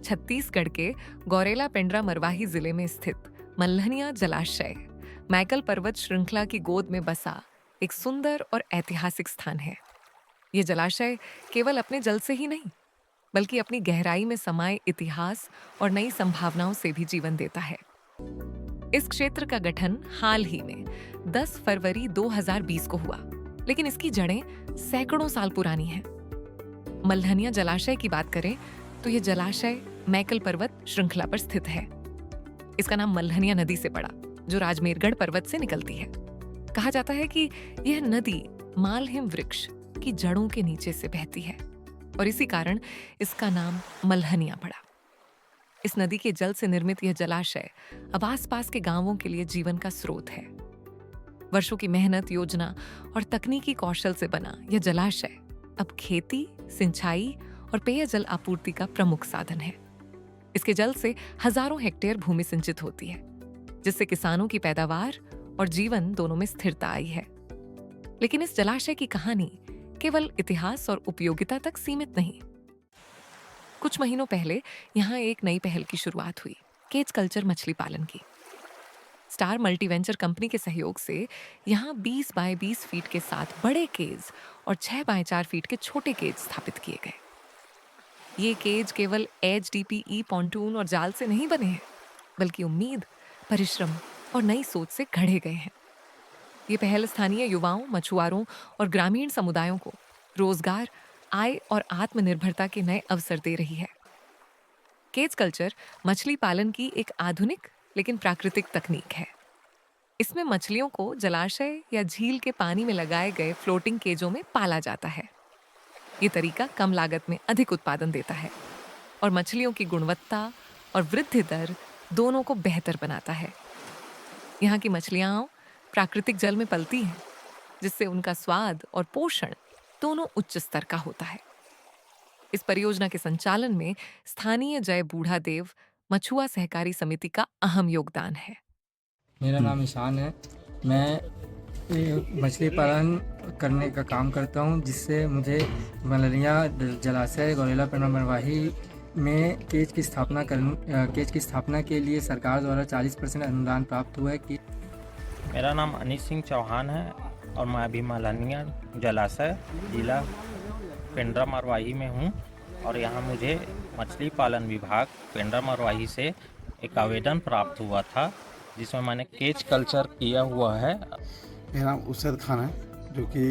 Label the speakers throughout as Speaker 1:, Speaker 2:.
Speaker 1: छत्तीसगढ़ के गौरेला पेंड्रा मरवाही जिले में स्थित मल्हनिया जलाशय मैकल पर्वत श्रृंखला की गोद में बसा एक सुंदर और ऐतिहासिक स्थान है। ये जलाशय केवल अपने जल से ही नहीं, बल्कि अपनी गहराई में समाये इतिहास और नई संभावनाओं से भी जीवन देता है। इस क्षेत्र का गठन हाल ही में 10 फरवरी 2020 को हुआ, लेकिन इसकी जड़ें सैकड़ों साल पुरानी हैं। मल्हनिया जलाशय की बात करें तो यह जलाशय मैकल पर्वत श्रृंखला पर स्थित है। इसका नाम मल्हनिया नदी से पड़ा, जो राजमेरगढ़ पर्वत से निकलती है। कहा जाता है कि यह नदी मालहिम वृक्ष की जड़ों के नीचे से बहती है और इसी कारण इसका नाम मल्हनिया पड़ा। इस नदी के जल से निर्मित यह जलाशय अब आसपास के गांवों के लिए जीवन का स्रोत है। वर्षों की मेहनत, योजना और तकनीकी कौशल से बना यह जलाशय अब खेती, सिंचाई और पेयजल आपूर्ति का प्रमुख साधन है। इसके जल से हजारों हेक्टेयर भूमि सिंचित होती है, जिससे किसानों की पैदावार और जीवन दोनों में स्थिरता आई है। लेकिन इस जलाशय की कहानी केवल इतिहास और उपयोगिता तक सीमित नहीं। कुछ महीनों पहले यहाँ एक नई पहल की शुरुआत हुई, केज कल्चर मछली पालन की। स्टार मल्टीवेंचर कंपनी के सहयोग से यहाँ 20 बाय 20 फीट के साथ बड़े केज और 6 बाय 4 फीट के छोटे केज स्थापित किए गए। ये केज केवल HDPE पॉन्टून और जाल से नहीं बने हैं, बल्कि उम्मीद, परिश्रम और नई सोच से गढ़े गए हैं। ये पहल स्थानीय युवाओं, मछुआरों और ग्रामीण समुदायों को रोजगार, आय और आत्मनिर्भरता के नए अवसर दे रही है। केज कल्चर मछली पालन की एक आधुनिक लेकिन प्राकृतिक तकनीक है। इसमें मछलियों को जलाशय या झील के पानी में लगाए गए फ्लोटिंग केजों में पाला जाता है। ये तरीका कम लागत में अधिक उत्पादन देता है और मछलियों की गुणवत्ता और वृद्धि दर दोनों को बेहतर बनाता है। यहाँ की मछलियाँ प्राकृतिक जल में पलती हैं, जिससे उनका स्वाद और पोषण दोनों उच्च स्तर का होता है। इस परियोजना के संचालन में स्थानीय जय बूढ़ा देव मछुआ सहकारी समिति का अहम योगदान है।
Speaker 2: मेरा नाम ईशान है। मैं मछली पालन करने का काम करता हूं, जिससे मुझे मल्हनिया जलाशय गौरेला पेंड्रा मरवाही में केज की स्थापना के लिए सरकार द्वारा 40% अनुदान प्राप्त हुआ है। कि
Speaker 3: मेरा नाम अनीश सिंह चौहान है और मैं अभी मल्हनिया जलाशय जिला पेंड्रा मरवाही में हूँ और यहाँ मुझे मछली पालन विभाग पेंड्रा मरवाही से एक आवेदन प्राप्त हुआ था, जिसमें मैंने केज कल्चर किया हुआ है।
Speaker 4: मेरा नाम उसद खान है, जो कि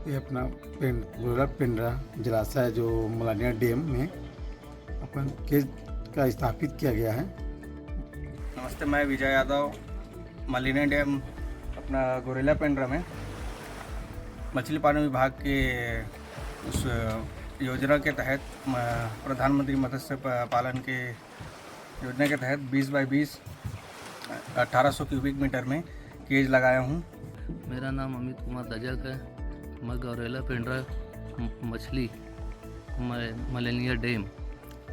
Speaker 4: ये अपना गौरेला पेंड्रा जलाशय जो मल्हनिया डैम में अपन केज का स्थापित किया गया है।
Speaker 5: नमस्ते, मैं विजय यादव मल्हनिया डैम अपना गौरेला पेंड्रा में मछली पालन विभाग के उस योजना के तहत प्रधानमंत्री मत्स्य पालन के योजना के तहत 20 बाय 20 1800 क्यूबिक मीटर में केज लगाया हूँ।
Speaker 6: मेरा नाम अमित कुमार दजक है। मैं गौरेला पेंड्रा मछली मल्हनिया डैम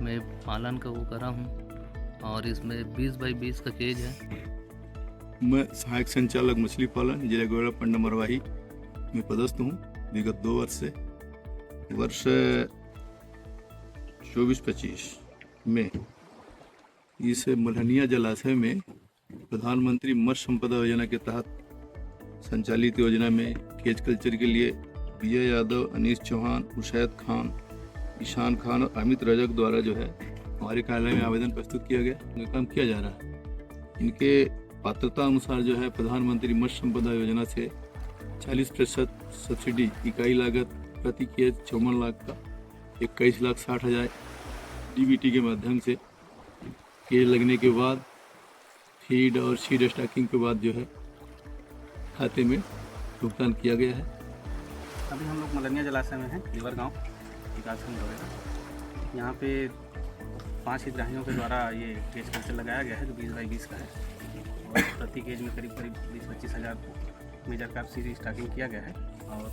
Speaker 6: में पालन का वो करा हूँ और इसमें 20 बाय 20 का केज है।
Speaker 7: मैं सहायक संचालक मछली पालन जिला गौरेला पेंड्रा मरवाही में पदस्थ हूँ विगत 2 वर्ष से। वर्ष 24-25 में इस मल्हनिया जलाशय में प्रधानमंत्री मत्स्य संपदा योजना के तहत संचालित योजना में केज कल्चर के लिए विजय यादव, अनीश चौहान, उशैद खान, ईशान खान और अमित रजक द्वारा जो है हमारे कार्यालय में आवेदन प्रस्तुत किया गया। उनका काम किया जा रहा है। इनके पात्रता अनुसार जो है प्रधानमंत्री मत्स्य संपदा योजना से 40% सब्सिडी, इकाई लागत प्रति केज 54 लाख का 21,60,000 DBT के माध्यम से केज लगने के बाद फीड और सीड स्टॉकिंग के बाद जो है खाते में भुगतान किया गया है।
Speaker 5: अभी हम लोग मल्हनिया जलाशय में हैं, लीवर गांव विकासखंड गौरेला। यहाँ पे 5 हितग्राहियों के द्वारा ये केज कल्चर लगाया गया है, जो 20 बाय 20 का है और प्रति केज में करीब 20-25 हज़ार मेजर कैप सीड स्टॉकिंग किया गया है। और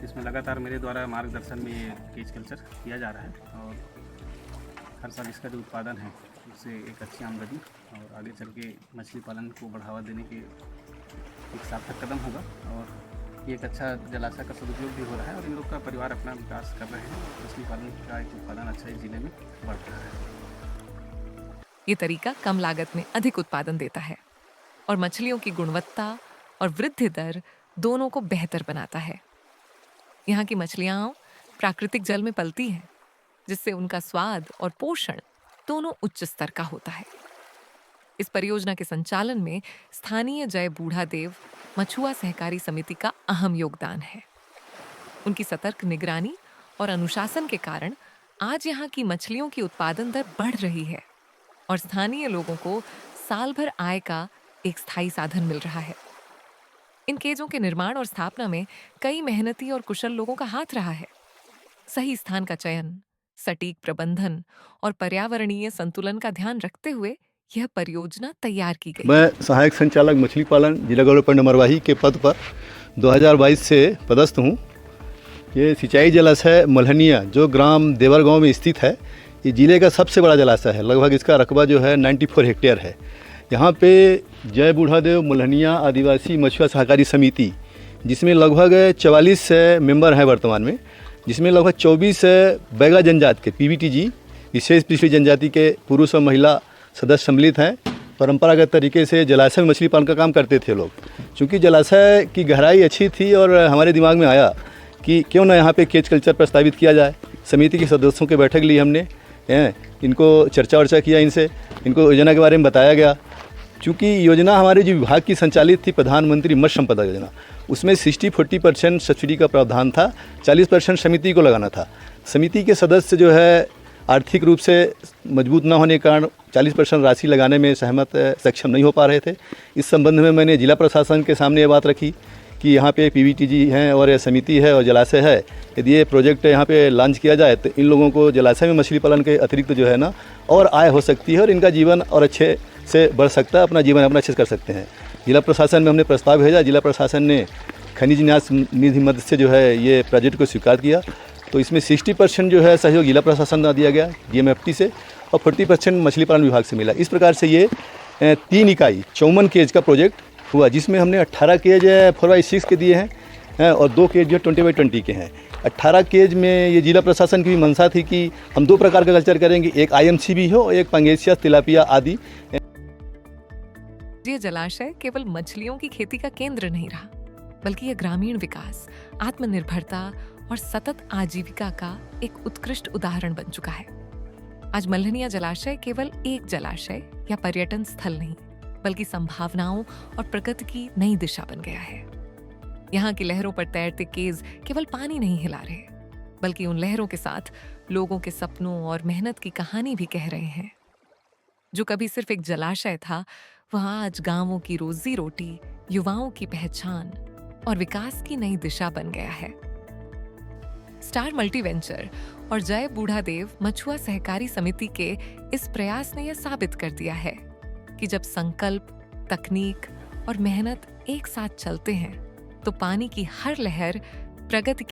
Speaker 5: इसमें लगातार मेरे द्वारा मार्गदर्शन में ये केज कल्चर किया जा रहा है और हर साल इसका जो उत्पादन है उससे एक अच्छी आमदनी और आगे चल के मछली पालन को बढ़ावा देने के एक सार्थक कदम होगा। और ये एक अच्छा जलाशय का सदुपयोग भी हो रहा है और इन लोग का परिवार अपना विकास कर रहे हैं। मछली पालन का एक उत्पादन अच्छा इस जिले में बढ़ रहा है।
Speaker 1: ये तरीका कम लागत में अधिक उत्पादन देता है और मछलियों की गुणवत्ता और वृद्धि दर दोनों को बेहतर बनाता है। यहाँ की मछलियाँ प्राकृतिक जल में पलती हैं, जिससे उनका स्वाद और पोषण दोनों उच्च स्तर का होता है। इस परियोजना के संचालन में स्थानीय जय बूढ़ादेव मछुआ सहकारी समिति का अहम योगदान है। उनकी सतर्क निगरानी और अनुशासन के कारण आज यहाँ की मछलियों की उत्पादन दर बढ़ रही है और स्थानीय लोगों को साल भर आय का एक स्थायी साधन मिल रहा है। इन केजों के निर्माण और स्थापना में कई मेहनती और कुशल लोगों का हाथ रहा है। सही स्थान का चयन, सटीक प्रबंधन और पर्यावरणीय संतुलन का ध्यान रखते हुए यह परियोजना तैयार की गई।
Speaker 7: मैं सहायक संचालक मछली पालन जिला गौरव मरवाही के पद पर 2022 से पदस्थ हूँ। ये सिंचाई जलाशय मल्हनिया जो ग्राम देवर गांव में स्थित है, ये जिले का सबसे बड़ा जलाशय है। लगभग इसका रकबा जो है 94 हेक्टेयर है। यहाँ पे जय बूढ़ादेव मल्हनिया आदिवासी मछुआ सहकारी समिति, जिसमें लगभग 44 मेंबर हैं वर्तमान में, जिसमें लगभग 24 बैगा जनजाति के PBTG विशेष पिछड़ी जनजाति के पुरुष और महिला सदस्य सम्मिलित हैं। परंपरागत तरीके से जलाशय में मछली पालन का काम करते थे लोग। चूँकि जलाशय की गहराई अच्छी थी और हमारे दिमाग में आया कि क्यों ना यहाँ पे केज कल्चर प्रस्तावित किया जाए। समिति के सदस्यों की बैठक ली हमने, इनको चर्चा वर्चा किया, इनको योजना के बारे में बताया गया। चूँकि योजना हमारे जो विभाग की संचालित थी प्रधानमंत्री मत्स्य संपदा योजना, उसमें 60-40% सब्सिडी का प्रावधान था, 40% समिति को लगाना था। समिति के सदस्य जो है आर्थिक रूप से मजबूत न होने के कारण 40% राशि लगाने में सक्षम नहीं हो पा रहे थे। इस संबंध में मैंने जिला प्रशासन के सामने ये बात रखी कि यहाँ पे PBTG हैं और यह समिति है और जलाशय है, यदि ये प्रोजेक्ट यहाँ पे लॉन्च किया जाए तो इन लोगों को जलाशय में मछली पालन के अतिरिक्त जो है ना और आय हो सकती है और इनका जीवन और अच्छे से बढ़ सकता है, अपना जीवन अपना अच्छे से कर सकते हैं। जिला प्रशासन में हमने प्रस्ताव भेजा, जिला प्रशासन ने खनिज न्यास निधि मद से जो है ये प्रोजेक्ट को स्वीकार किया। तो इसमें 60% जो है सहयोग जिला प्रशासन का दिया गया DMFT से और 40% मछली पालन विभाग से मिला। इस प्रकार से ये 3 इकाई 54 केज का प्रोजेक्ट हुआ, जिसमें हमने 18 केज 4x6 के दिए हैं और 2 केज जो 20x20 के हैं। 18 केज में ये जिला प्रशासन की भी मंशा थी कि हम 2 प्रकार का कल्चर करेंगे, एक IMC भी हो और एक पंगेसिया तिलापिया आदि।
Speaker 1: ये जलाशय केवल मछलियों की खेती का केंद्र नहीं रहा, बल्कि यह ग्रामीण विकास, आत्मनिर्भरता और सतत आजीविका का एक उत्कृष्ट उदाहरण बन चुका है। आज मल्हनिया जलाशय केवल एक जलाशय या पर्यटन स्थल नहीं, बल्कि संभावनाओं और प्रगति की नई दिशा बन गया है। यहाँ की लहरों पर तैरते केज केवल पानी नहीं हिला रहे, बल्कि उन लहरों के साथ लोगों के सपनों और मेहनत की कहानी भी कह रहे हैं। जो कभी सिर्फ एक जलाशय था, वह आज गांवों की रोजी रोटी, युवाओं की पहचान और विकास की नई दिशा बन गया है। स्टार मल्टी वेंचर और जय बूढ़ादेव मछुआ सहकारी समिति के इस प्रयास ने यह साबित कर दिया है कि जब संकल्प, तकनीक और मेहनत एक साथ चलते हैं, तो पानी की हर लहर प्रगति